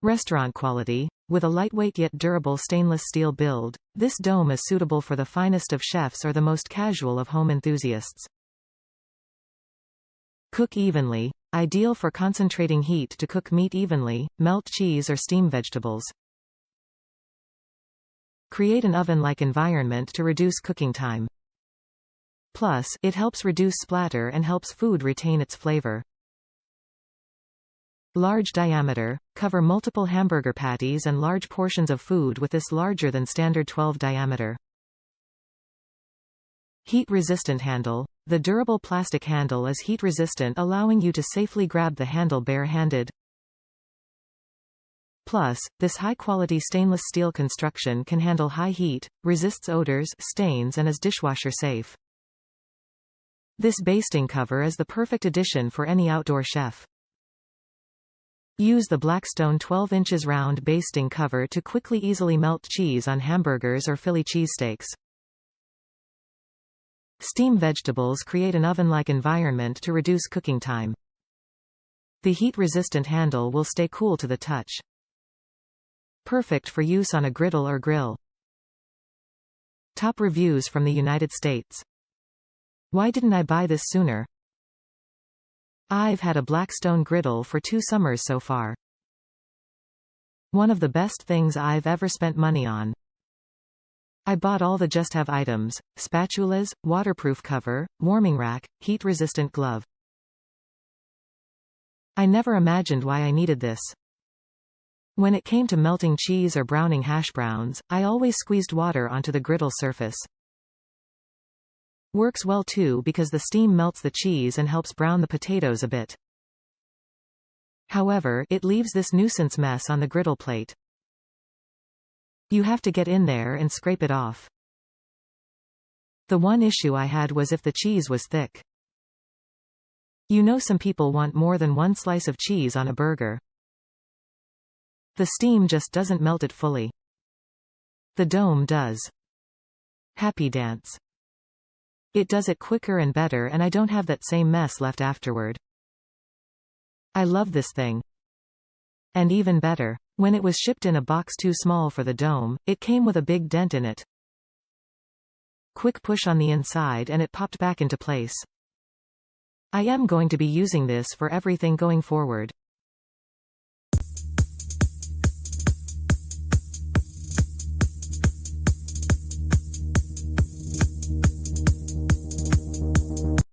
Restaurant quality. With a lightweight yet durable stainless steel build, this dome is suitable for the finest of chefs or the most casual of home enthusiasts. Cook evenly. Ideal for concentrating heat to cook meat evenly, melt cheese or steam vegetables. Create an oven-like environment to reduce cooking time. Plus, it helps reduce splatter and helps food retain its flavor. Large diameter. Cover multiple hamburger patties and large portions of food with this larger than standard 12 diameter. Heat-resistant handle. The durable plastic handle is heat-resistant, allowing you to safely grab the handle bare-handed. Plus, this high-quality stainless steel construction can handle high heat, resists odors, stains and is dishwasher safe. This basting cover is the perfect addition for any outdoor chef. Use the Blackstone 12 inches round basting cover to quickly easily melt cheese on hamburgers or Philly cheesesteaks. Steam vegetables. Create an oven-like environment to reduce cooking time. The heat-resistant handle will stay cool to the touch. Perfect for use on a griddle or grill. Top reviews from the United States. Why didn't I buy this sooner? I've had a Blackstone Griddle for 2 summers so far. One of the best things I've ever spent money on. I bought all the just-have items: spatulas, waterproof cover, warming rack, heat-resistant glove. I never imagined why I needed this. When it came to melting cheese or browning hash browns, I always squeezed water onto the griddle surface. Works well too because the steam melts the cheese and helps brown the potatoes a bit. However, it leaves this nuisance mess on the griddle plate. You have to get in there and scrape it off. The one issue I had was if the cheese was thick. You know, some people want more than one slice of cheese on a burger. The steam just doesn't melt it fully. The dome does. Happy dance. It does it quicker and better, and I don't have that same mess left afterward. I love this thing. And even better, when it was shipped in a box too small for the dome, it came with a big dent in it. Quick push on the inside and it popped back into place. I am going to be using this for everything going forward.